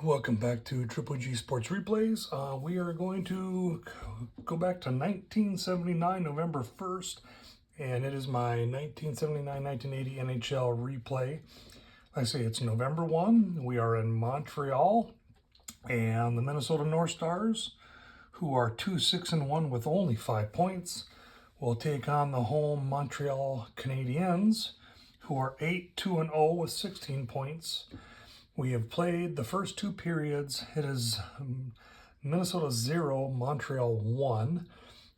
Welcome back to Triple G Sports Replays. We are going to go back to 1979, November 1st, and it is my 1979-1980 NHL replay. I say it's November 1. We are in Montreal, and the Minnesota North Stars, who are 2-6-1 with only 5 points, will take on the home Montreal Canadiens, who are 8-2-0 with 16 points. We have played the first 2 periods. It is Minnesota 0, Montreal 1.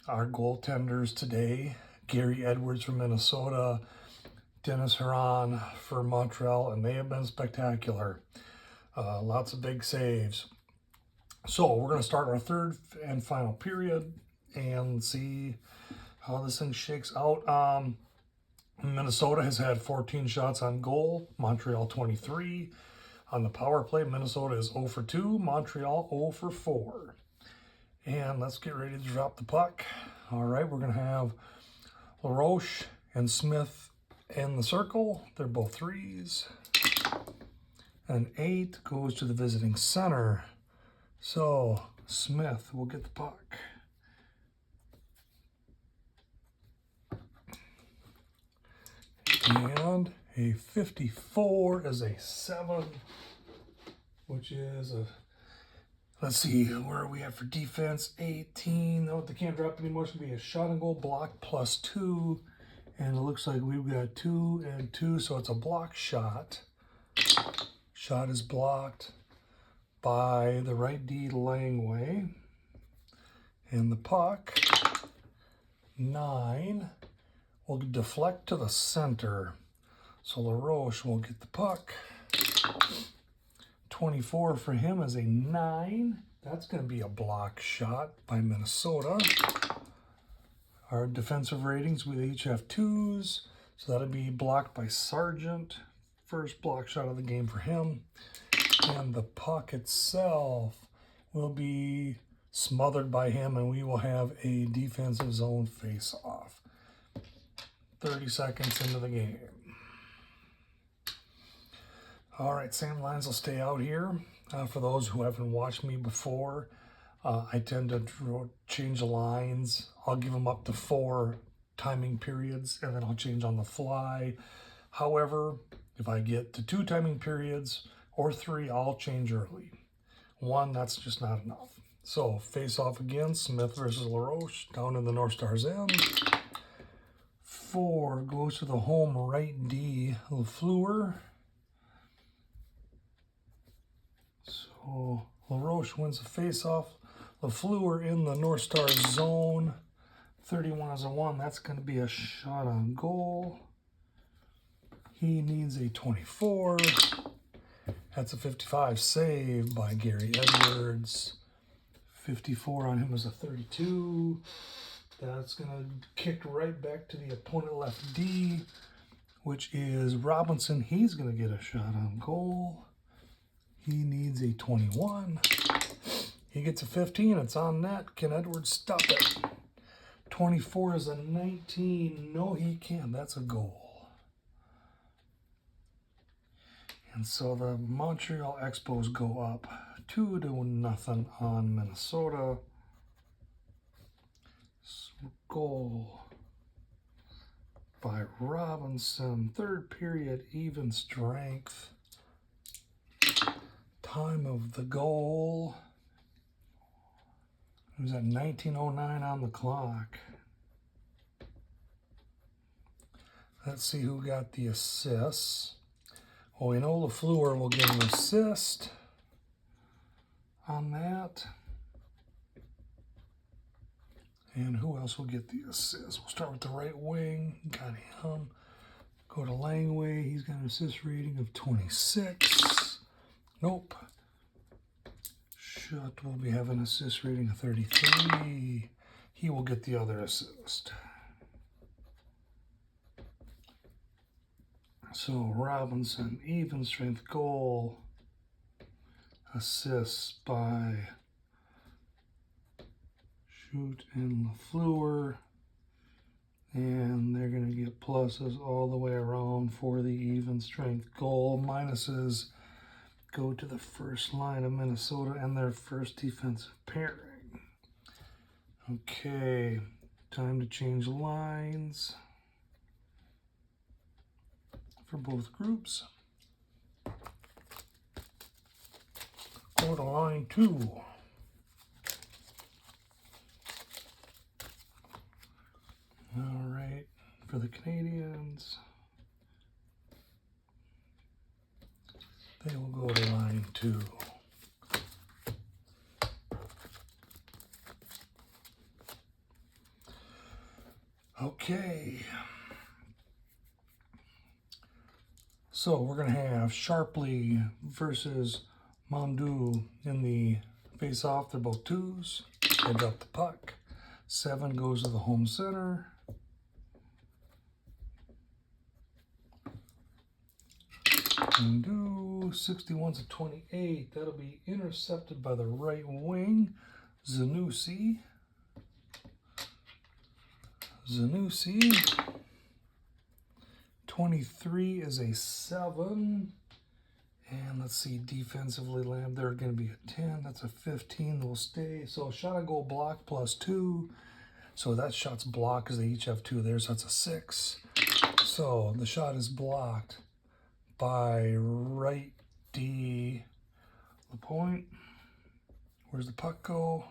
Our goaltenders today, Gary Edwards from Minnesota, Dennis Huron for Montreal, and they have been spectacular. Lots of big saves. So we're going to start our third and final period and see how this thing shakes out. Minnesota has had 14 shots on goal, Montreal 23. On the power play, Minnesota is 0 for 2, Montreal 0 for 4. And let's get ready to drop the puck. All right, we're going to have LaRoche and Smith in the circle. They're both threes. And 8 goes to the visiting center. So Smith will get the puck. And a 54 is a 7, which is a, let's see, where are we at for defense? 18. No, they can't drop anymore. It's going to be a shot and goal block plus 2. And it looks like we've got 2 and 2, so it's a block shot. Shot is blocked by the right D Langway. And the puck, 9, will deflect to the center. So LaRoche will get the puck. 24 for him is a 9. That's going to be a block shot by Minnesota. Our defensive ratings, we each have 2s. So that'll be blocked by Sargent. First block shot of the game for him. And the puck itself will be smothered by him, and we will have a defensive zone face-off. 30 seconds into the game. All right, same lines will stay out here. For those who haven't watched me before, I tend to change the lines. I'll give them up to 4 timing periods, and then I'll change on the fly. However, if I get to 2 timing periods or 3, I'll change early. 1, that's just not enough. So face off again, Smith versus LaRoche, down in the North Stars end. 4 goes to the home right D, Lafleur. So LaRoche wins the face-off. Lafleur in the North Star zone. 31 is a 1. That's going to be a shot on goal. He needs a 24. That's a 55 save by Gary Edwards. 54 on him is a 32. That's going to kick right back to the opponent left D, which is Robinson. He's going to get a shot on goal. He needs a 21. He gets a 15. It's on net. Can Edwards stop it? 24 is a 19. No, he can't. That's a goal. And so the Montreal Expos go up 2-0 on Minnesota. Goal by Robinson. Third period, even strength. Time of the goal. It was at 19:09 on the clock. Let's see who got the assists. Well, we know Lafleur will get an assist on that. And who else will get the assist? We'll start with the right wing. Got him. Go to Langway. He's got an assist rating of 26. Nope. Schutt will be having an assist rating of 33. He will get the other assist. So Robinson, even strength goal. Assists by Schutt and Lafleur. And they're going to get pluses all the way around for the even strength goal. Minuses go to the first line of Minnesota and their first defensive pairing. Okay, time to change lines for both groups. Go to line 2. All right, for the Canadians, they will go to line 2. Okay. So we're going to have Sharpley versus Mondu in the face-off. They're both 2s. They drop the puck. 7 goes to the home center. Mondu, 61's a 28. That'll be intercepted by the right wing, Zanussi. 23 is a 7. And let's see, defensively, they're going to be a 10. That's a 15. They'll stay. So shot on goal block +2. So that shot's blocked because they each have 2 there. So that's a 6. So the shot is blocked by right D. The point. Where's the puck go?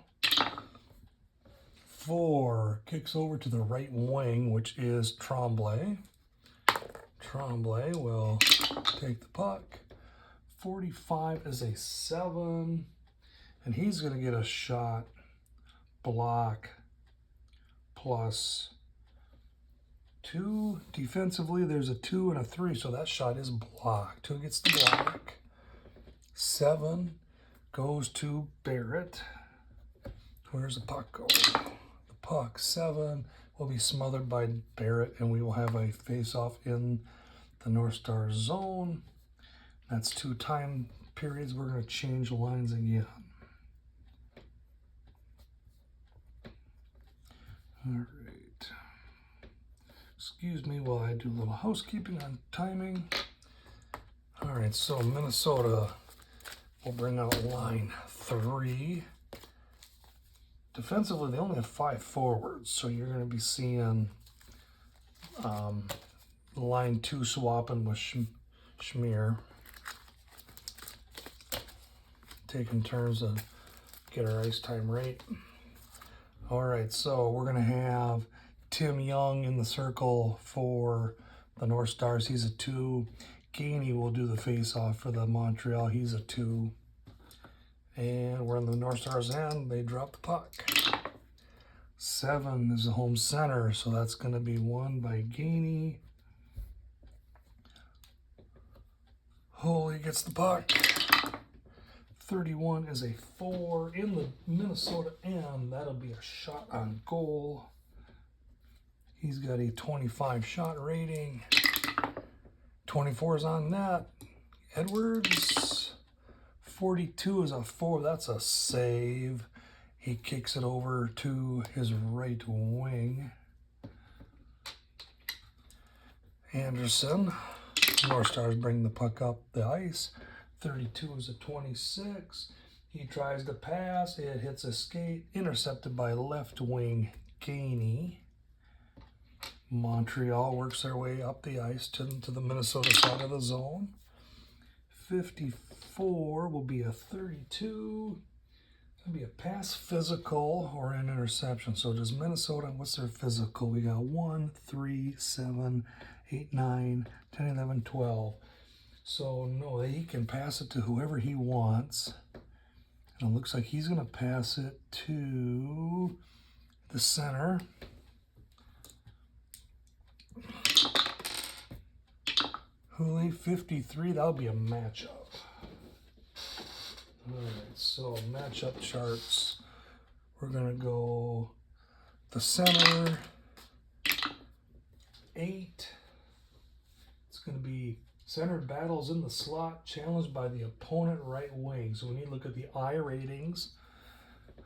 4 kicks over to the right wing, which is Tremblay. Tremblay will take the puck. 45 is a 7, and he's going to get a shot block +2. Defensively, there's a 2 and a 3, so that shot is blocked. 2 gets the block. 7 goes to Barrett. Where's the puck go? The puck, 7, will be smothered by Barrett, and we will have a face-off in the North Star zone. That's 2 time periods. We're going to change lines again. All right. Excuse me while I do a little housekeeping on timing. All right, so Minnesota will bring out line 3. Defensively, they only have 5 forwards, so you're going to be seeing line 2 swapping with Schmier, taking turns to get our ice time right. All right, so we're going to have Tim Young in the circle for the North Stars. He's a 2. Gainey will do the face-off for the Montreal. He's a 2. And we're in the North Stars end. They drop the puck. 7 is the home center, so that's going to be won by Gainey. Holy gets the puck. 31 is a 4 in the Minnesota end. That'll be a shot on goal. He's got a 25 shot rating. 24 is on net. Edwards. 42 is a 4. That's a save. He kicks it over to his right wing. Anderson. North Stars bring the puck up the ice. 32 is a 26. He tries to pass. It hits a skate. Intercepted by left wing Gainey. Montreal works their way up the ice to the Minnesota side of the zone. 54 will be a 32. It'll be a pass, physical, or an interception. So does Minnesota, what's their physical? We got 1, 3, 7, 8, 9, 10, 11, 12. So no, he can pass it to whoever he wants. And it looks like he's going to pass it to the center. Hooley, 53, that'll be a matchup. All right, so matchup charts. We're going to go the center, 8. It's going to be center battles in the slot, challenged by the opponent right wing. So we need to look at the I ratings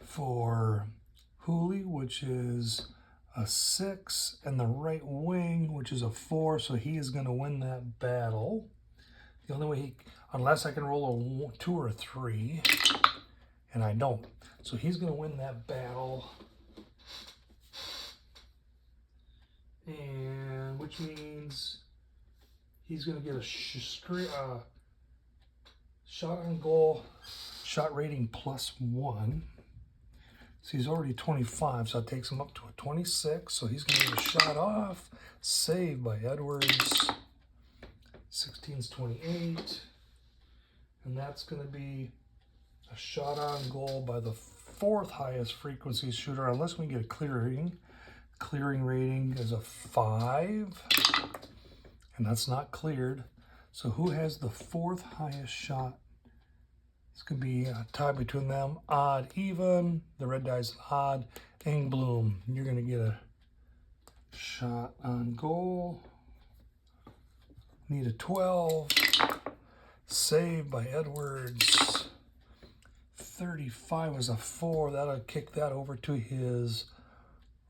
for Hooley, which is a 6, and the right wing, which is a 4, so he is going to win that battle. The only way unless I can roll a 2 or a 3, and I don't. So he's going to win that battle, and which means he's going to get a shot on goal, shot rating +1. So he's already 25, so that takes him up to a 26. So he's going to get a shot off, saved by Edwards. 16's 28. And that's going to be a shot on goal by the 4th highest frequency shooter, unless we get a clearing. Clearing rating is a 5, and that's not cleared. So who has the 4th highest shot? It's going to be a tie between them, odd, even. The red die's odd. Engblom, you're going to get a shot on goal. Need a 12. Saved by Edwards. 35 was a 4. That'll kick that over to his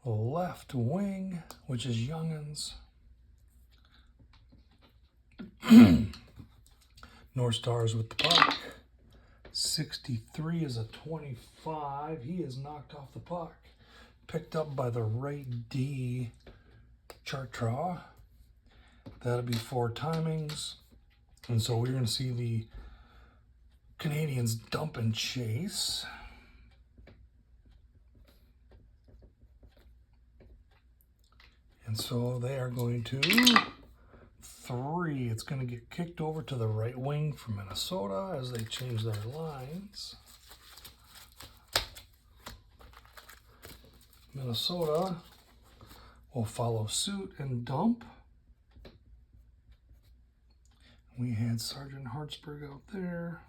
left wing, which is Youngins. North Stars with the puck. 63 is a 25. He is knocked off the puck. Picked up by the right D, Chartraw. That'll be 4 timings. And so we're going to see the Canadians dump and chase. And so they are going to 3. It's going to get kicked over to the right wing from Minnesota as they change their lines. Minnesota will follow suit and dump. We had Sergeant Hartsburg out there.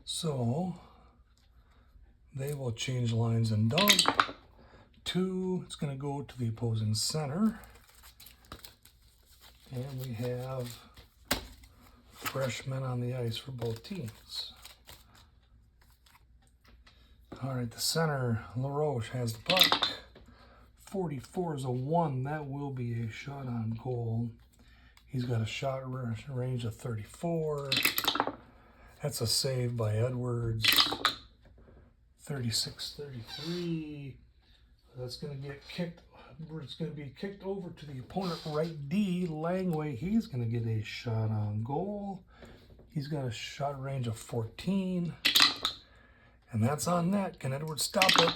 So they will change lines and dump. 2, it's going to go to the opposing center. And we have freshmen on the ice for both teams. All right, the center, LaRoche has the puck. 44 is a 1. That will be a shot on goal. He's got a shot range of 34. That's a save by Edwards. 36-33. That's going to get kicked. It's going to be kicked over to the opponent right D, Langway. He's going to get a shot on goal. He's got a shot range of 14. And that's on net. Can Edwards stop it?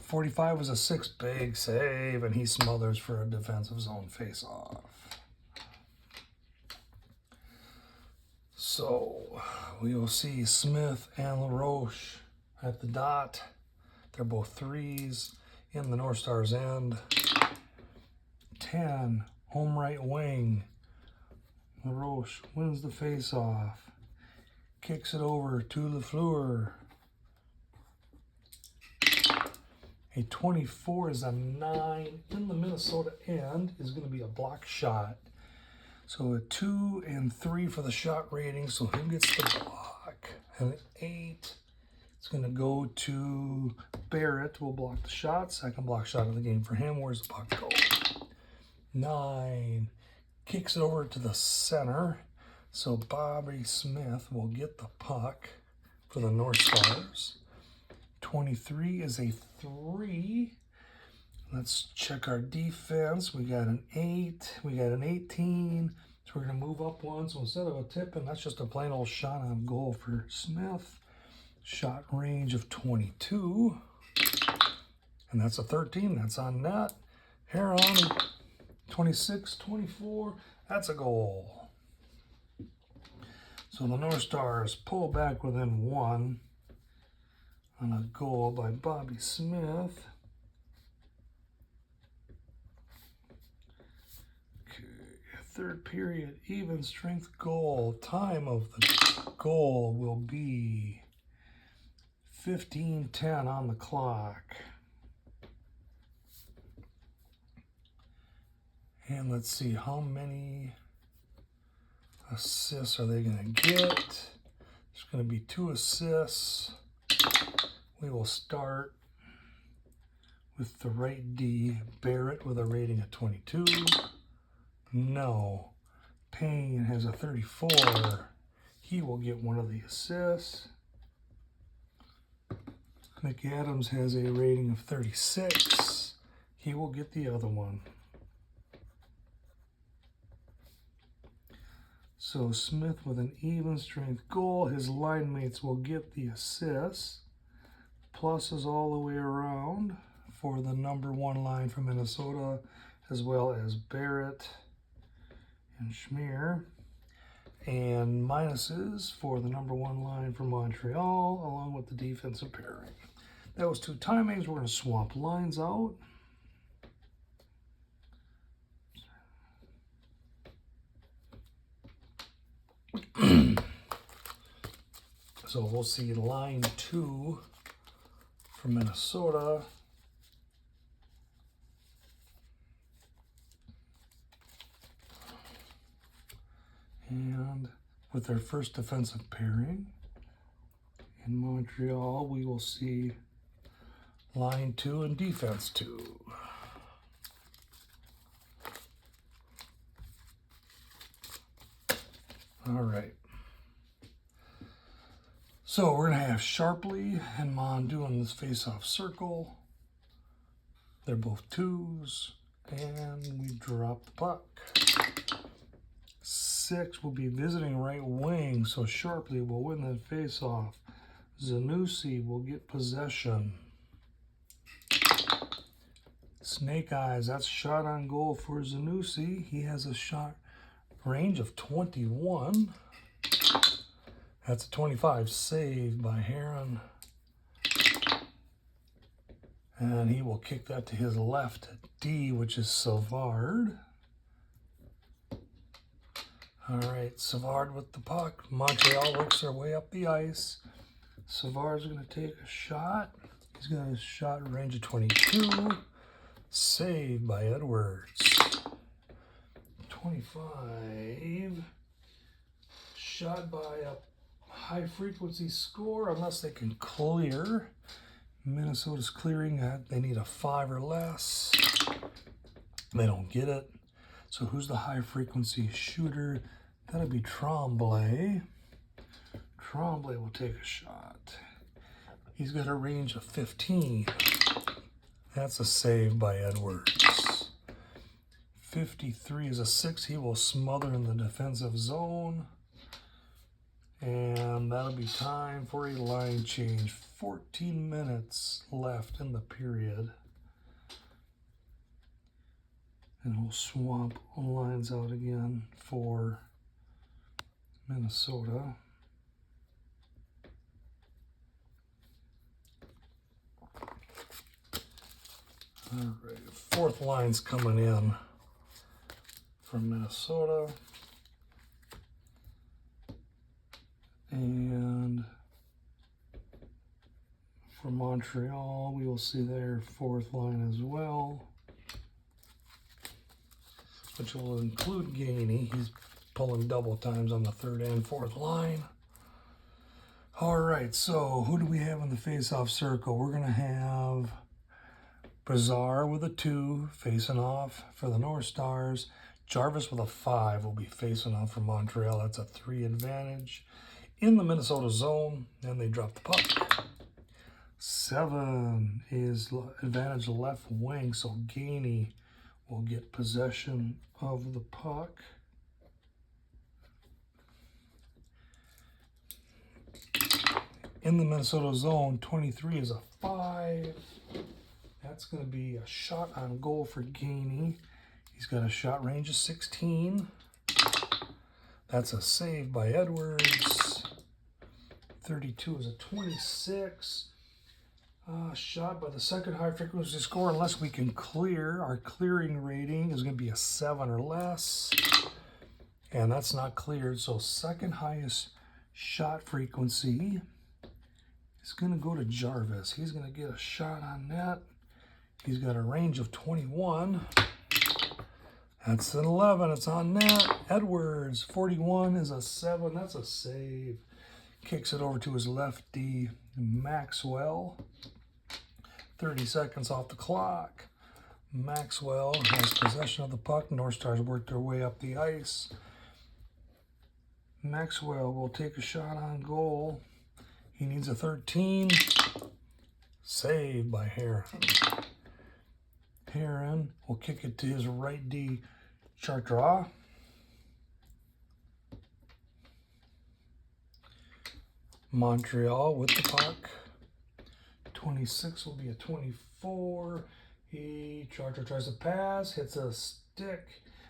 45 was a 6, big save, and he smothers for a defensive zone face-off. So we will see Smith and LaRoche at the dot. They're both 3s in the North Stars end. 10, home right wing. LaRoche wins the face-off. Kicks it over to Lafleur. A 24 is a 9 in the Minnesota end is going to be a block shot. So a 2 and 3 for the shot rating. So who gets the block? An 8. It's going to go to Barrett. Will block the shot. Second block shot of the game for him. Where's the puck go? 9. Kicks it over to the center. So Bobby Smith will get the puck for the North Stars. 23 is a 3. Let's check our defense. We got an 8. We got an 18. So we're going to move up one. So instead of a tip, and that's just a plain old shot on goal for Smith. Shot range of 22. And that's a 13. That's on net. Heron, 26, 24. That's a goal. So the North Stars pull back within 1 on a goal by Bobby Smith. Okay, third period, even strength goal. Time of the goal will be 15:10 on the clock. And let's see, how many assists are they going to get? There's going to be 2 assists. We will start with the right D, Barrett, with a rating of 22. No. Payne has a 34. He will get one of the assists. McAdams has a rating of 36. He will get the other one. So Smith with an even strength goal. His line mates will get the assist. Pluses all the way around for the number 1 line from Minnesota, as well as Barrett and Schmier. And minuses for the number 1 line from Montreal, along with the defensive pairing. That was 2 timings. We're going to swap lines out. So we'll see line 2 from Minnesota. And with their first defensive pairing in Montreal, we will see line 2 and defense 2. All right. So we're going to have Sharpley and Mon doing this face-off circle. They're both 2s, and we drop the puck. 6 will be visiting right wing, so Sharpley will win that face-off. Zanussi will get possession. Snake Eyes, that's shot on goal for Zanussi. He has a shot range of 21. That's a 25 save by Heron. And he will kick that to his left D, which is Savard. All right, Savard with the puck. Montreal works their way up the ice. Savard's going to take a shot. He's got a shot range of 22. Saved by Edwards. 25. Shot by a high-frequency score unless they can clear. Minnesota's clearing that. They need a 5 or less. They don't get it. So who's the high-frequency shooter? That'll be Tremblay. Tremblay will take a shot. He's got a range of 15. That's a save by Edwards. 53 is a 6. He will smother in the defensive zone. And that'll be time for a line change. 14 minutes left in the period. And we'll swap lines out again for Minnesota. All right, 4th line's coming in from Minnesota. And for Montreal, we will see their 4th line as well, which will include Gainey. He's pulling double times on the 3rd and 4th line. All right, so who do we have in the face-off circle? We're going to have Brazar with a 2 facing off for the North Stars. Jarvis with a 5 will be facing off for Montreal. That's a 3 advantage in the Minnesota zone, and they drop the puck. 7 is advantage left wing, so Gainey will get possession of the puck. In the Minnesota zone, 23 is a 5. That's going to be a shot on goal for Gainey. He's got a shot range of 16. That's a save by Edwards. 32 is a 26. Shot by the 2nd high frequency score unless we can clear. Our clearing rating is going to be a 7 or less. And that's not cleared. So 2nd highest shot frequency is going to go to Jarvis. He's going to get a shot on net. He's got a range of 21. That's an 11. It's on net. Edwards, 41 is a 7. That's a save. Kicks it over to his lefty, Maxwell. 30 seconds off the clock. Maxwell has possession of the puck. North Stars work their way up the ice. Maxwell will take a shot on goal. He needs a 13. Saved by Heron. Heron will kick it to his right D, Chartres. Montreal with the puck. 26 will be a 24. Chartres tries to pass, hits a stick.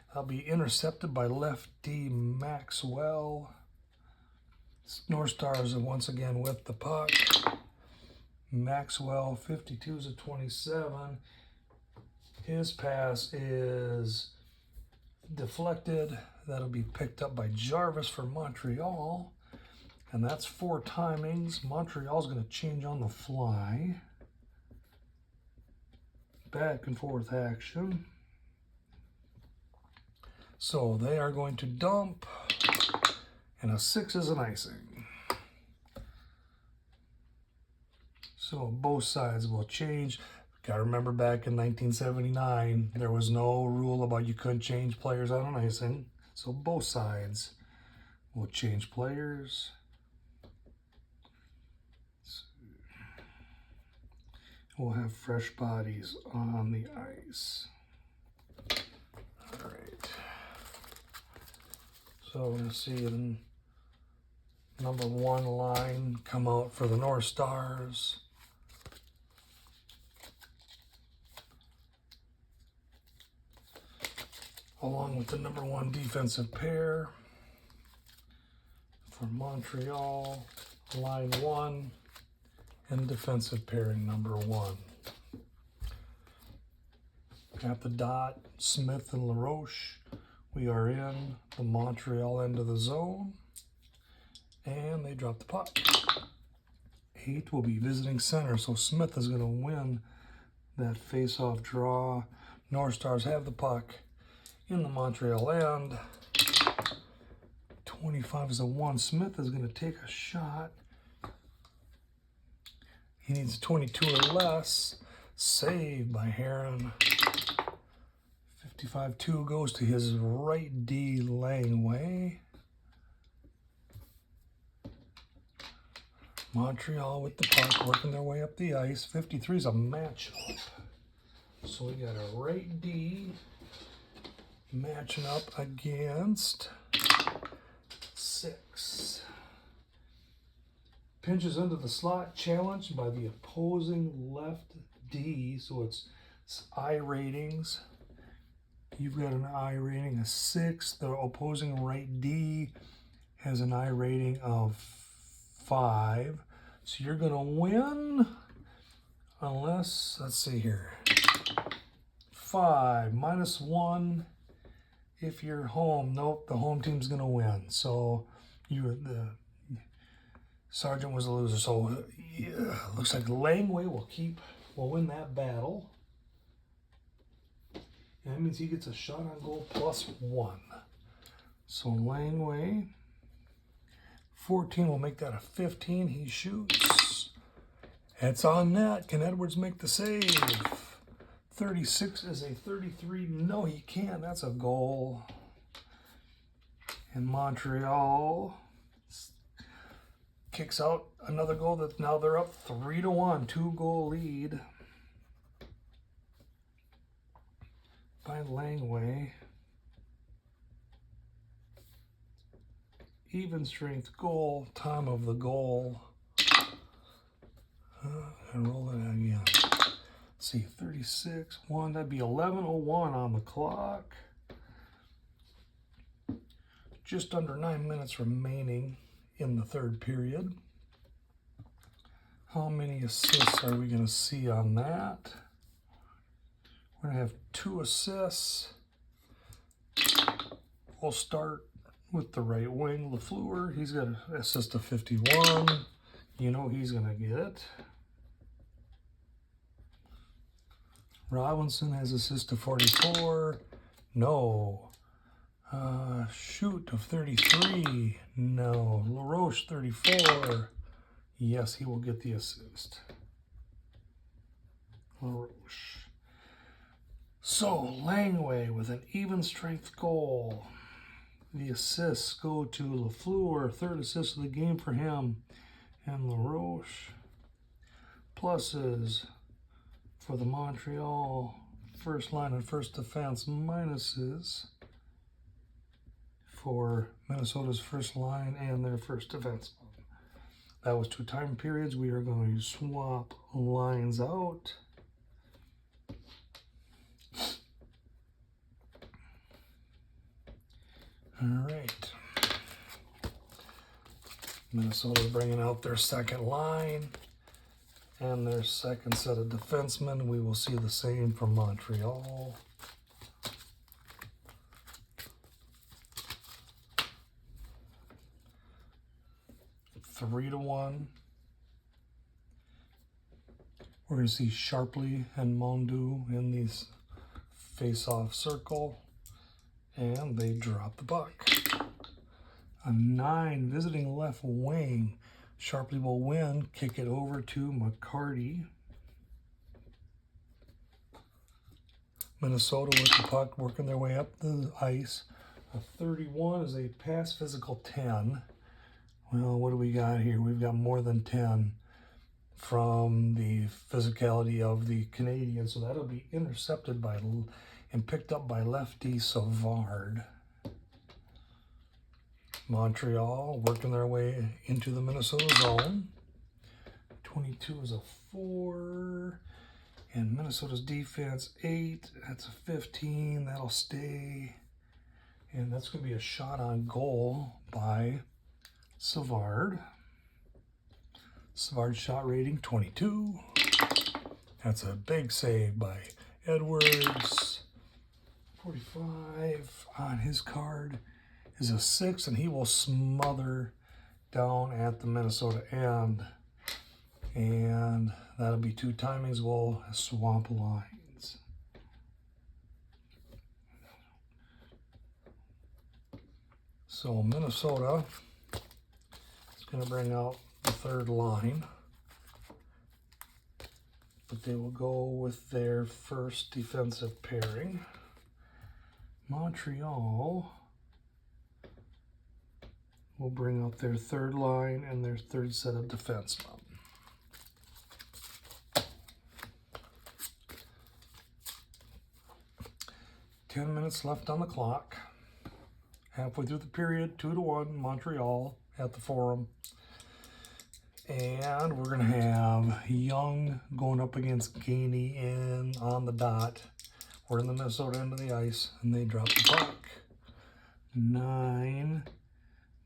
That'll be intercepted by left D, Maxwell. North Stars are once again with the puck. Maxwell, 52 is a 27. His pass is deflected. That'll be picked up by Jarvis for Montreal. And that's 4 timings. Montreal's going to change on the fly. Back and forth action. So they are going to dump. And a 6 is an icing. So both sides will change. Got to remember back in 1979, there was no rule about you couldn't change players on an icing. So both sides will change players. We'll have fresh bodies on the ice. All right. So we're going to see the number 1 line come out for the North Stars. Along with the number 1 defensive pair for Montreal, line 1. And defensive pairing number 1. At the dot, Smith and LaRoche. We are in the Montreal end of the zone. And they drop the puck. 8 will be visiting center, so Smith is going to win that face-off draw. North Stars have the puck in the Montreal end. 25 is a 1. Smith is going to take a shot. He needs 22 or less. Saved by Heron. 55-2 goes to his right D, Langway. Montreal with the puck, working their way up the ice. 53 is a matchup. So we got a right D matching up against 6. Pinches into the slot, challenged by the opposing left D. So it's I ratings. You've got an I rating of 6. The opposing right D has an I rating of 5. So you're going to win unless, let's see here, 5 minus 1 if you're home. Nope, the home team's going to win. So the Sargent was a loser. So yeah, looks like Langway will win that battle. And that means he gets a shot on goal plus 1. So Langway, 14 will make that a 15. He shoots. It's on net. Can Edwards make the save? 36 is a 33. No, he can't. That's a goal. And Montreal kicks out another goal. That now they're up 3-1. 2-goal lead by Langway. Even strength goal, time of the goal. And roll it again. Let's see, 36-1. That'd be 11:01 on the clock. Just under 9 minutes remaining in the third period. How many assists are we going to see on that? We're going to have 2 assists. We'll start with the right wing, Lafleur. He's got an assist of 51. You know he's going to get it. Robinson has assist of 44. No. Shoot of 33. No. LaRoche 34. Yes, he will get the assist. LaRoche. So Langway with an even strength goal. The assists go to LaFleur, third assist of the game for him, and LaRoche. Pluses for the Montreal first line and first defense. Minuses for Minnesota's first line and their first defense. That was 2 time periods. We are going to swap lines out. All right. Minnesota's bringing out their second line and their second set of defensemen. We will see the same from Montreal. Three to 1. We're going to see Sharpley and Mondu in these face-off circle, and they drop the puck. A 9 visiting left wing. Sharpley will win, kick it over to McCarty. Minnesota with the puck, working their way up the ice. A 31 is a pass physical 10. Well, what do we got here? We've got more than 10 from the physicality of the Canadians, so that'll be intercepted by and picked up by lefty Savard. Montreal working their way into the Minnesota zone. 22 is a 4. And Minnesota's defense, 8. That's a 15. That'll stay. And that's going to be a shot on goal by Savard. Savard's shot rating, 22. That's a big save by Edwards. 45 on his card is a 6, and he will smother down at the Minnesota end. And that'll be 2 timings. We'll swamp lines. So Minnesota is going to bring out the third line, but they will go with their first defensive pairing. Montreal will bring up their third line and their third set of defensemen. Ten minutes left on the clock. Halfway through the period, 2 to 1, Montreal at the Forum. And we're going to have Young going up against Gainey in on the dot. We're in the Minnesota end of the ice, and they drop the puck. 9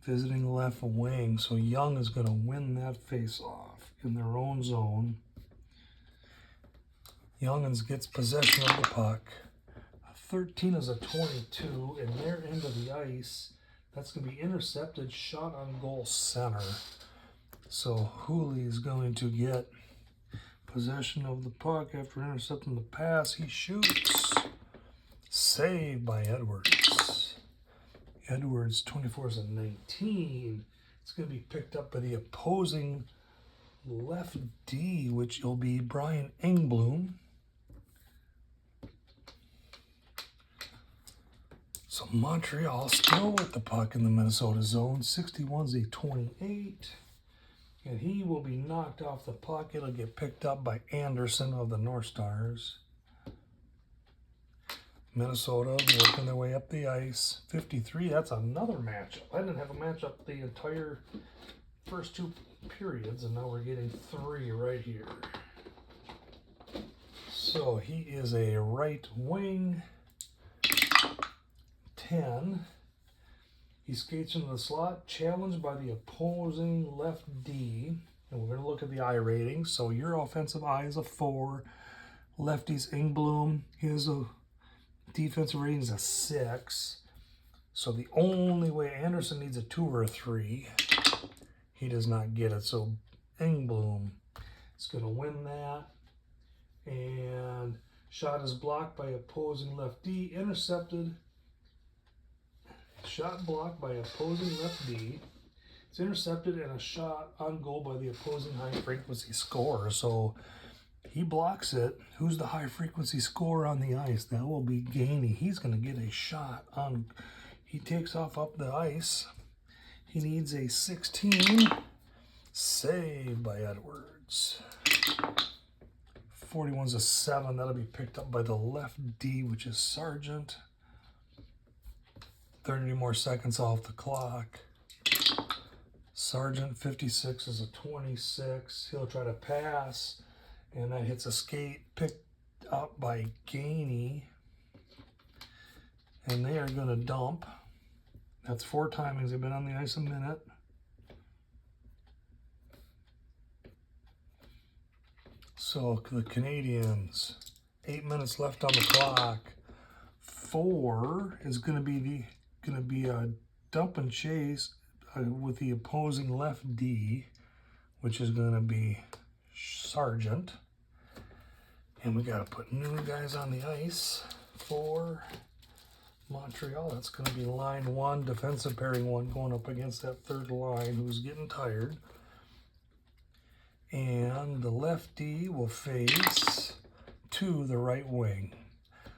visiting left wing. So Young is going to win that face-off in their own zone. Youngins gets possession of the puck. 13 is a 22 in their end of the ice. That's going to be intercepted, shot on goal center. So Hooley is going to get possession of the puck after intercepting the pass. He shoots. Saved by Edwards. Edwards, 24 is a 19. It's going to be picked up by the opposing left D, which will be Brian Engblom. So Montreal still with the puck in the Minnesota zone. 61's a 28. And he will be knocked off the puck. It'll get picked up by Anderson of the North Stars. Minnesota working their way up the ice. 53, that's another matchup. I didn't have a matchup the entire first 2 periods, and now we're getting 3 right here. So he is a right wing. 10. He skates into the slot, challenged by the opposing left D. And we're going to look at the I rating. So your offensive I is a 4. Lefty's Engblom, his defensive rating is a 6. So the only way Anderson needs a 2 or a 3. He does not get it. So Engblom is going to win that. And shot is blocked by opposing left D. Intercepted. Shot blocked by opposing left D. It's intercepted and a shot on goal by the opposing high-frequency scorer. So he blocks it. Who's the high-frequency scorer on the ice? That will be Gainey. He's going to get a shot on. He takes off up the ice. He needs a 16. Save by Edwards. 41's a 7. That'll be picked up by the left D, which is Sargent. 30 more seconds off the clock. Sargent, 56 is a 26. He'll try to pass, and that hits a skate picked up by Gainey. And they are going to dump. That's 4 timings. They've been on the ice a minute. So the Canadians, 8 minutes left on the clock. 4 is going to be a dump and chase with the opposing left D, which is going to be Sargent. And we got to put new guys on the ice for Montreal. That's going to be line 1, defensive pairing 1, going up against that third line who's getting tired. And the lefty will face to the right wing.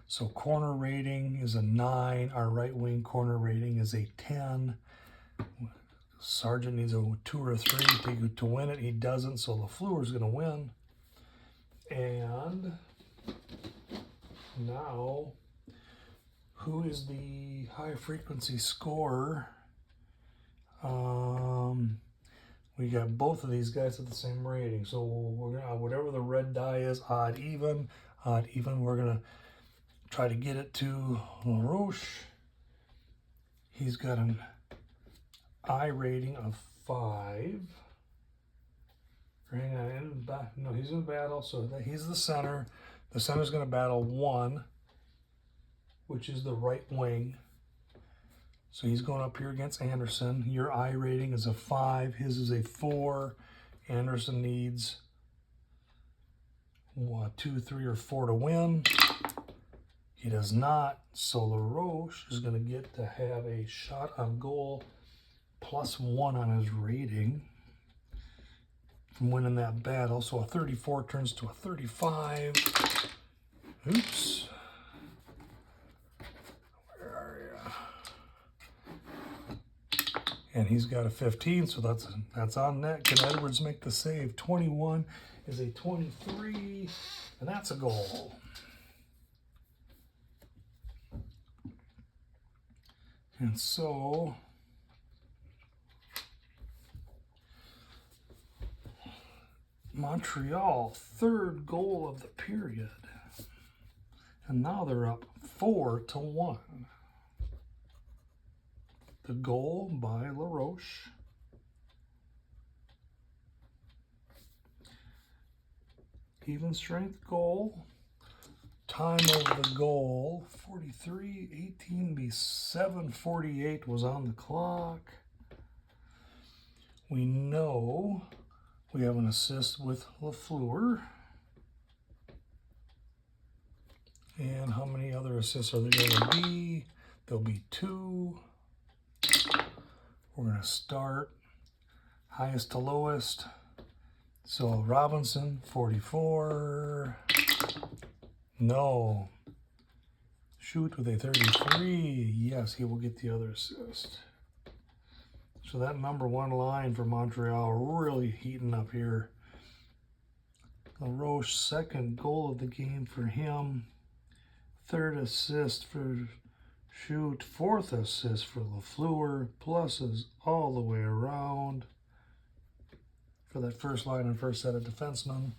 So corner rating is a 9. Our right wing corner rating is a 10. Sargent needs a 2 or a 3 to win it. He doesn't, so LaFleur is going to win. And now, who is the high frequency scorer? We got both of these guys at the same rating. So we're gonna, whatever the red die is, odd, even, we're gonna try to get it to LaRoche. He's got an I rating of 5. Hang on, no, he's in battle, so he's the center. The center's gonna battle 1, which is the right wing. So he's going up here against Anderson. Your I rating is a 5. His is a 4. Anderson needs 1, 2, 3, or 4 to win. He does not. So LaRoche is going to get to have a shot on goal +1 on his rating from winning that battle. So a 34 turns to a 35. Oops. And he's got a 15, so that's on net. Can Edwards make the save? 21 is a 23, and that's a goal. And so Montreal, 3rd goal of the period. And now they're up 4-1. The goal by LaRoche. Even strength goal. Time of the goal, 43:18 be 7:48 was on the clock. We know we have an assist with LaFleur. And how many other assists are there going to be? There'll be 2. We're going to start highest to lowest. So Robinson, 44. No. Shoot with a 33. Yes, he will get the other assist. So that number 1 line for Montreal really heating up here. LaRoche, 2nd goal of the game for him. 3rd assist for Shoot, 4th assist for LaFleur, pluses all the way around for that first line and first set of defensemen.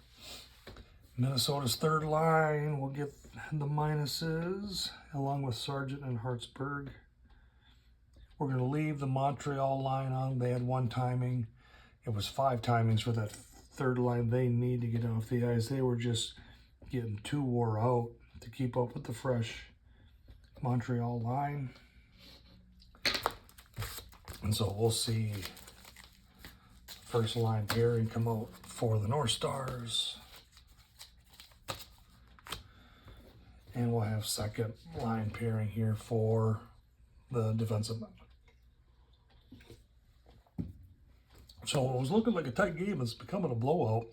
Minnesota's 3rd line will get the minuses, along with Sargent and Hartsburg. We're going to leave the Montreal line on. They had 1 timing. It was 5 timings for that 3rd line they need to get off the ice. They were just getting too wore out to keep up with the fresh Montreal line. And so we'll see first line pairing come out for the North Stars. And we'll have second line pairing here for the defensive men. So it was looking like a tight game. It's becoming a blowout.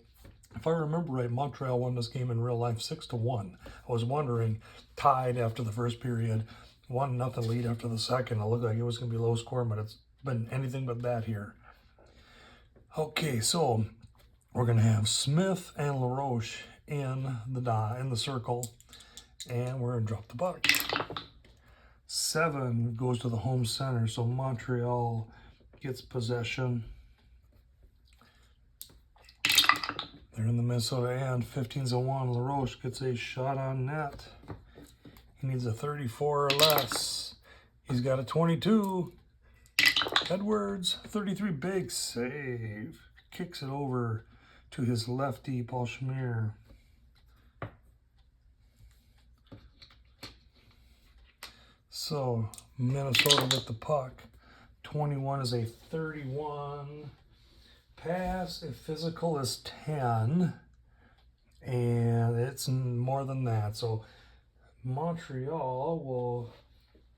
If I remember right, Montreal won this game in real life 6-1. I was wondering, tied after the first period, 1-0 lead after the second. It looked like it was going to be low scoring, but it's been anything but that here. Okay, so we're going to have Smith and LaRoche in the circle, and we're going to drop the puck. 7 goes to the home center, so Montreal gets possession. They're in the Minnesota end. 15-1. LaRoche gets a shot on net. He needs a 34 or less. He's got a 22. Edwards, 33, big save. Kicks it over to his lefty, Paul Schmier. So, Minnesota with the puck. 21 is a 31. Pass, a physical is 10. And it's more than that. So, Montreal will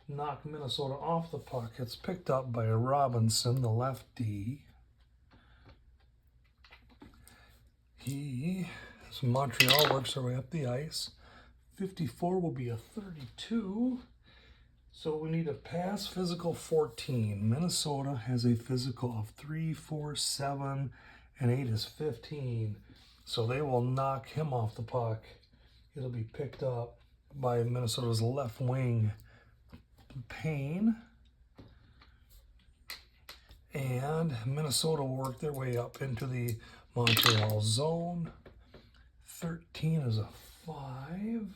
knock Minnesota off the puck. It's picked up by Robinson, the lefty. Montreal works their way up the ice. 54 will be a 32. So we need a pass physical 14. Minnesota has a physical of 3, 4, 7, and 8 is 15. So they will knock him off the puck. It'll be picked up by Minnesota's left wing, Payne. And Minnesota will work their way up into the Montreal zone. 13 is a 5.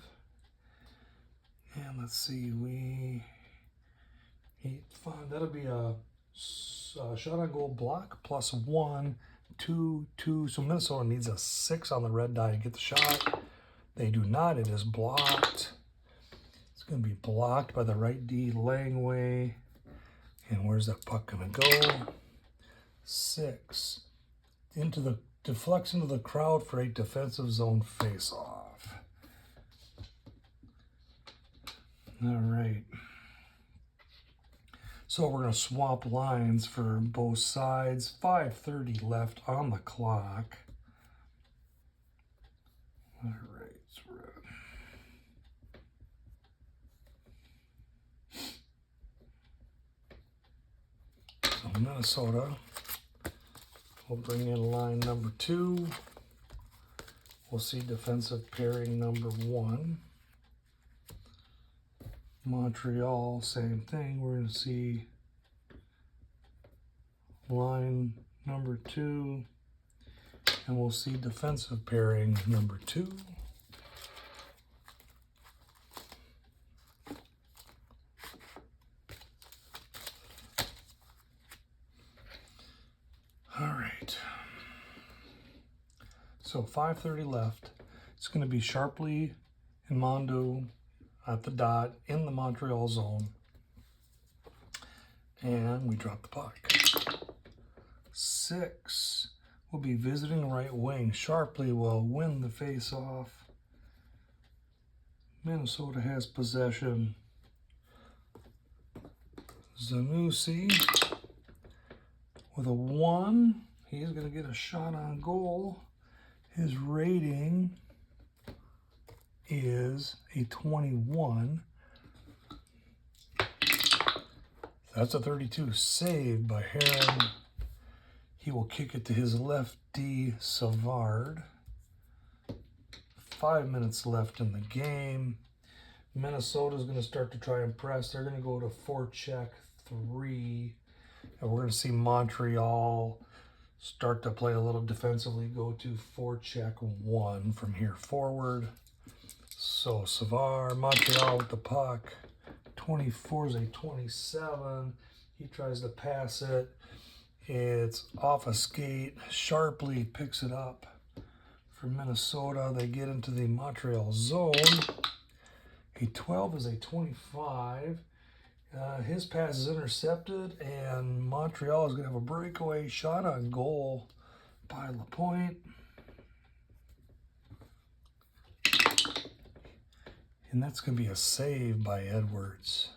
And let's see, 8, 5. That'll be a shot on goal block plus 1, 2, 2. So Minnesota needs a 6 on the red die to get the shot. They do not. It is blocked. It's going to be blocked by the right D, Langway. And where's that puck going to go? 6. Deflects into the crowd for a defensive zone face-off. All right. So we're going to swap lines for both sides. 5:30 left on the clock. All right. So Minnesota will bring in line number 2. We'll see defensive pairing number 1. Montreal, same thing. We're going to see line number 2. And we'll see defensive pairing number 2. All right. So 5:30 left. It's going to be Sharpley and Mondo at the dot in the Montreal zone. And we drop the puck. 6 will be visiting right wing. Sharpley will win the face-off. Minnesota has possession. Zanussi with a 1. He's going to get a shot on goal. His rating is a 21. That's a 32. Saved by Heron. He will kick it to his left D, Savard. 5 minutes left in the game. Minnesota's going to start to try and press. They're going to go to forecheck 3. And we're going to see Montreal start to play a little defensively, go to forecheck 1 from here forward. So Savard, Montreal with the puck. 24 is a 27. He tries to pass it. It's off a skate. Sharpley picks it up for Minnesota. They get into the Montreal zone. A 12 is a 25. His pass is intercepted, and Montreal is going to have a breakaway shot on goal by Lapointe. And that's going to be a save by Edwards.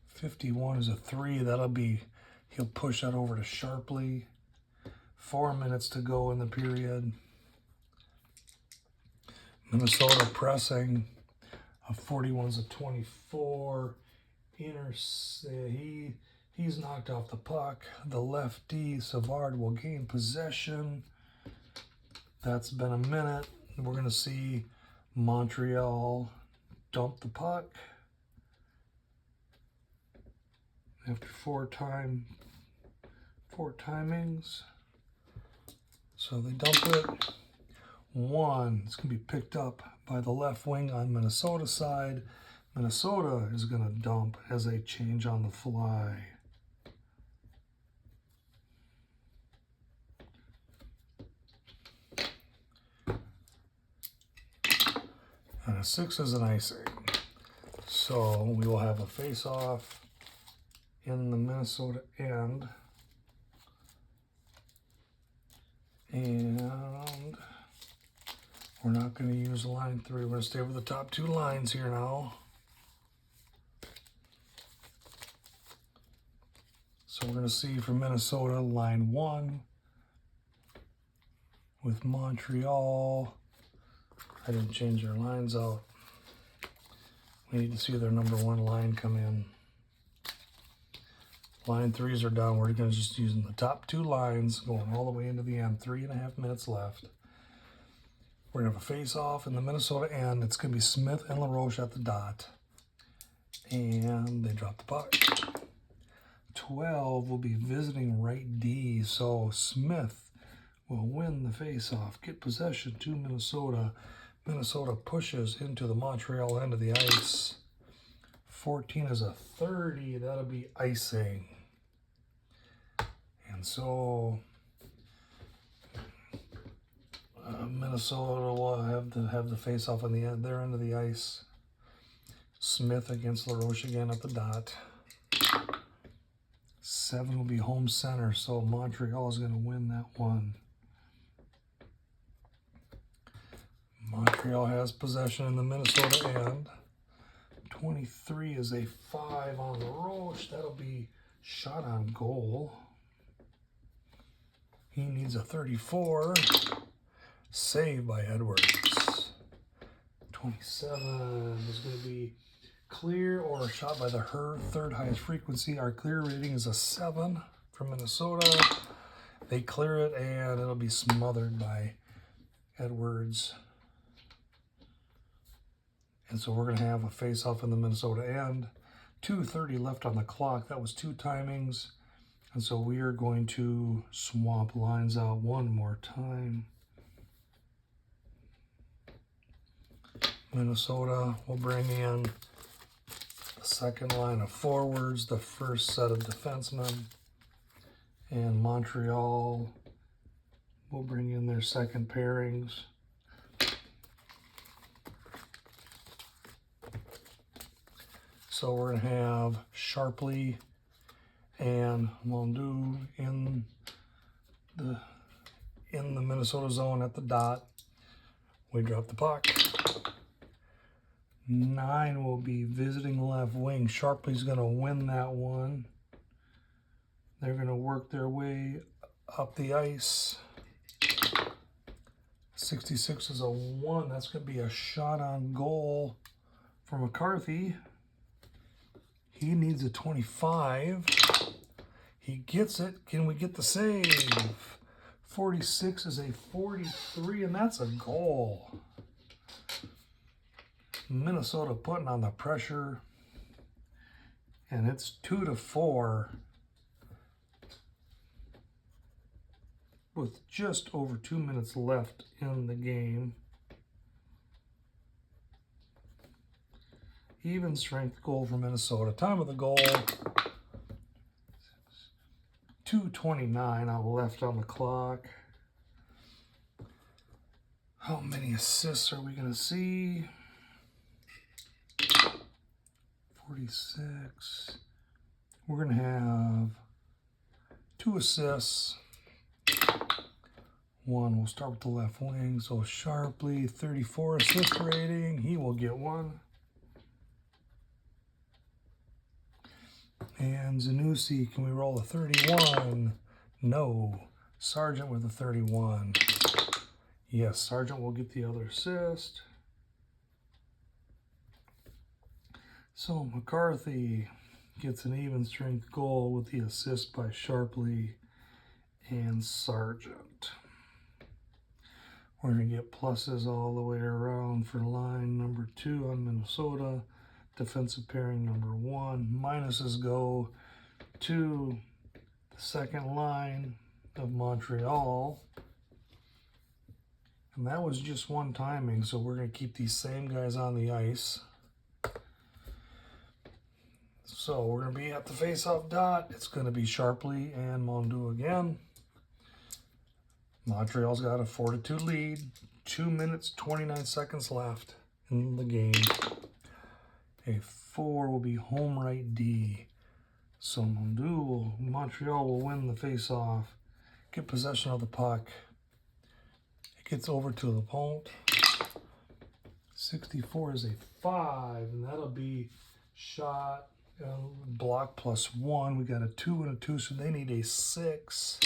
51 is a 3. He'll push that over to Sharpley. 4 minutes to go in the period. Minnesota pressing. A 41's a 24. He's knocked off the puck. The lefty, Savard, will gain possession. That's been a minute. We're going to see Montreal dump the puck after four timings. So they dump it. One, it's going to be picked up by the left wing on Minnesota side. Minnesota is going to dump as they change on the fly. And a 6 is an icing. So we will have a face-off in the Minnesota end. And we're not going to use line 3. We're going to stay with the top two lines here now. So we're going to see for Minnesota, line 1 with Montreal. I didn't change their lines out. We need to see their number 1 line come in. Line 3s are down. We're going to just using the top two lines going all the way into the end. 3.5 minutes left. We're going to have a face-off in the Minnesota end. It's going to be Smith and LaRoche at the dot. And they drop the puck. 12 will be visiting right D. So Smith will win the face-off, get possession to Minnesota. Minnesota pushes into the Montreal end of the ice. 14 is a 30. That'll be icing. And so Minnesota will have the face-off on their end of the ice. Smith against LaRoche again at the dot. 7 will be home center, so Montreal is going to win that one. Montreal has possession in the Minnesota end. 23 is a 5 on LaRoche. That'll be shot on goal. He needs a 34. Saved by Edwards. 27 is going to be clear or shot by the third highest frequency. Our clear rating is a 7 from Minnesota. They clear it and it'll be smothered by Edwards. And so we're going to have a face-off in the Minnesota end. 2:30 left on the clock. That was 2 timings. And so we are going to swap lines out one more time. Minnesota will bring in the second line of forwards, the first set of defensemen. And Montreal will bring in their second pairings. So we're going to have Sharpley and Mondu in the Minnesota zone at the dot. We drop the puck. 9 will be visiting left wing. Sharpley's going to win that one. They're going to work their way up the ice. 66 is a 1. That's going to be a shot on goal for McCarthy. He needs a 25. He gets it. Can we get the save? 46 is a 43, and that's a goal. Minnesota putting on the pressure, and it's 2-4 with just over 2 minutes left in the game. Even strength goal for Minnesota. Time of the goal, 2:29 left on the clock. How many assists are we going to see? 46. We're going to have 2 assists. 1, we'll start with the left wing. So Sharpley, 34 assist rating. He will get 1. And Zanussi, can we roll a 31? No. Sargent with a 31. Yes, Sargent will get the other assist. So McCarthy gets an even strength goal with the assist by Sharpley and Sargent. We're going to get pluses all the way around for line number 2 on Minnesota. Defensive pairing number 1. Minuses go to the second line of Montreal. And that was just one timing, so we're going to keep these same guys on the ice. So we're going to be at the face-off dot. It's going to be Sharpley and Mondeau again. Montreal's got a 4-2 lead. 2 minutes, 29 seconds left in the game. A 4 will be home right D. So Montreal will win the face-off, get possession of the puck. It gets over to the opponent. 64 is a 5, and that'll be shot, block +1. We got a 2 and a 2, so they need a 6.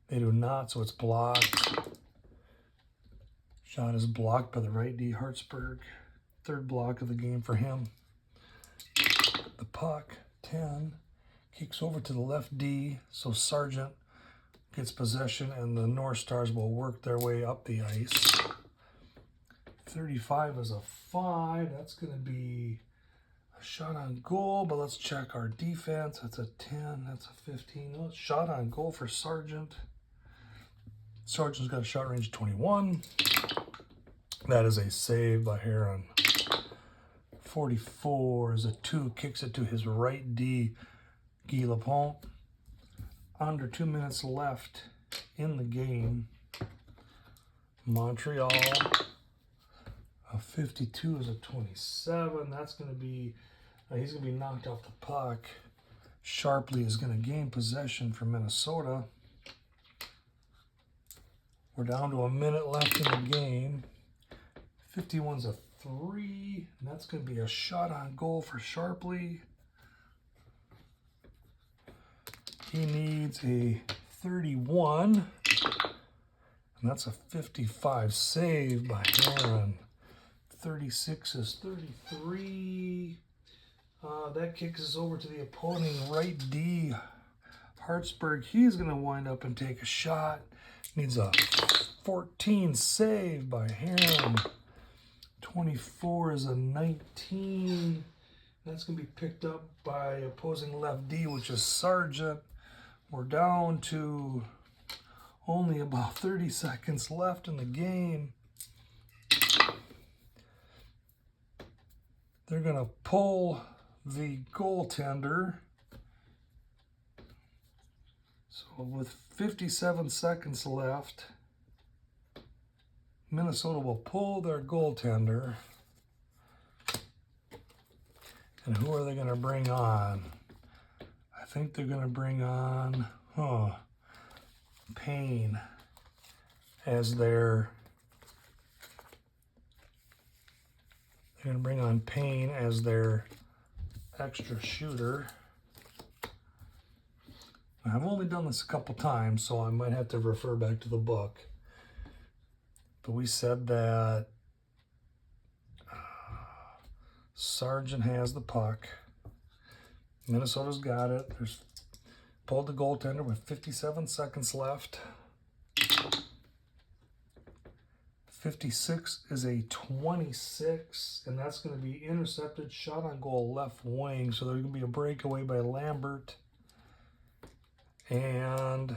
They do not, so it's blocked. Shot is blocked by the right D, Hartsburg. 3rd block of the game for him. The puck, 10, kicks over to the left D, so Sargent gets possession, and the North Stars will work their way up the ice. 35 is a 5. That's going to be a shot on goal, but let's check our defense. That's a 10. That's a 15. Oh, shot on goal for Sargent. Sargent's got a shot range of 21. That is a save by Heron. 44 is a 2. Kicks it to his right D, Guy Lepont. Under 2 minutes left in the game. Montreal, a 52 is a 27. That's going to be, he's going to be knocked off the puck. Sharpley is going to gain possession for Minnesota. We're down to a minute left in the game. 51's a 3, and that's going to be a shot on goal for Sharpley. He needs a 31, and that's a 55 save by Heron. 36 is 33. That kicks us over to the opposing right D, Hartsburg. He's going to wind up and take a shot. Needs a 14 save by Heron. 24 is a 19. That's going to be picked up by opposing left D, which is Sargent. We're down to only about 30 seconds left in the game. They're going to pull the goaltender. So with 57 seconds left, Minnesota will pull their goaltender. And who are they going to bring on? I think they're going to bring on Payne as their extra shooter. I've only done this a couple times, so I might have to refer back to the book. But we said that Sargent has the puck. Minnesota's got it. There's pulled the goaltender with 57 seconds left. 56 is a 26, and that's going to be intercepted. Shot on goal left wing, so there's going to be a breakaway by Lambert. And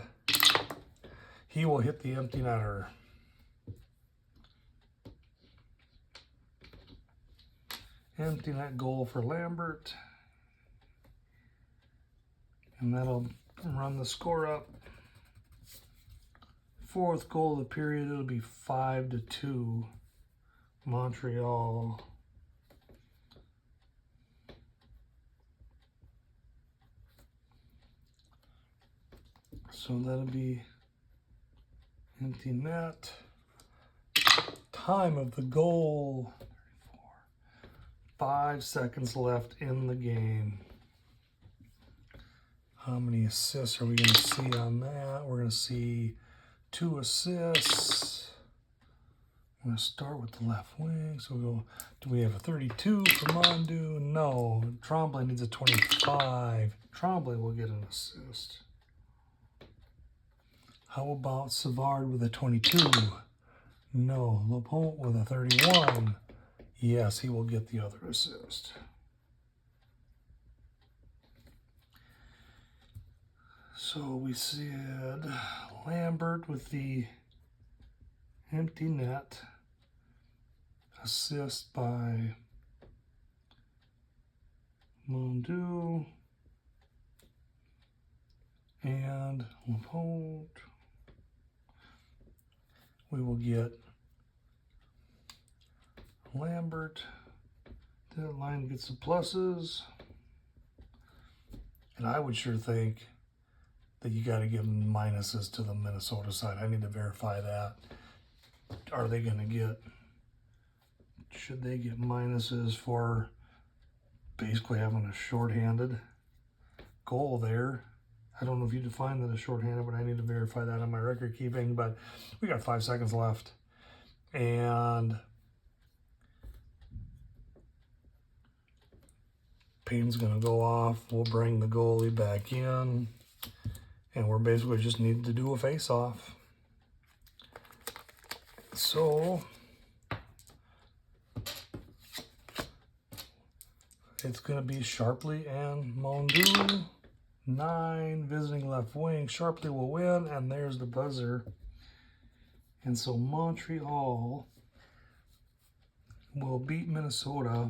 he will hit the empty netter. Empty net goal for Lambert. And that'll run the score up. 4th goal of the period, it'll be 5-2 Montreal. So that'll be empty net. Time of the goal, 5 seconds left in the game. How many assists are we going to see on that? We're going to see 2 assists. I'm going to start with the left wing. So we'll go, do we have a 32 for Mondu? No. Tremblay needs a 25. Tremblay will get an assist. How about Savard with a 22? No. Lapointe with a 31. Yes, he will get the other assist. So we said Lambert with the empty net. Assist by Mondu and Lapointe. We will get Lambert. That line gets the pluses. And I would sure think that you got to give minuses to the Minnesota side. I need to verify that. Are they going to get, should they get minuses for basically having a shorthanded goal there? I don't know if you define that as shorthanded, but I need to verify that on my record keeping. But we got 5 seconds left. And Payne's going to go off. We'll bring the goalie back in. And we're basically just needing to do a face-off. So it's going to be Sharpley and Mondu. 9, visiting left wing. Sharpley will win, and there's the buzzer. And so Montreal will beat Minnesota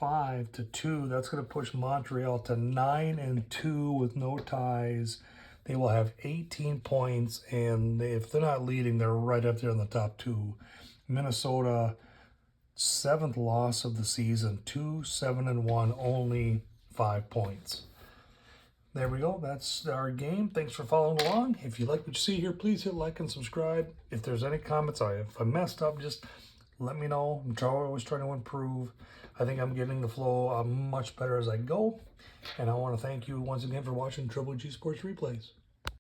5-2. That's going to push Montreal to 9-2 with no ties. They will have 18 points, and if they're not leading, they're right up there in the top 2. Minnesota, 7th loss of the season, 2-7-1, only 5 points. There we go. That's our game. Thanks for following along. If you like what you see here, please hit like and subscribe. If there's any comments, if I messed up, just let me know. I'm always trying to improve. I think I'm getting the flow much better as I go. And I want to thank you once again for watching Triple G Sports Replays.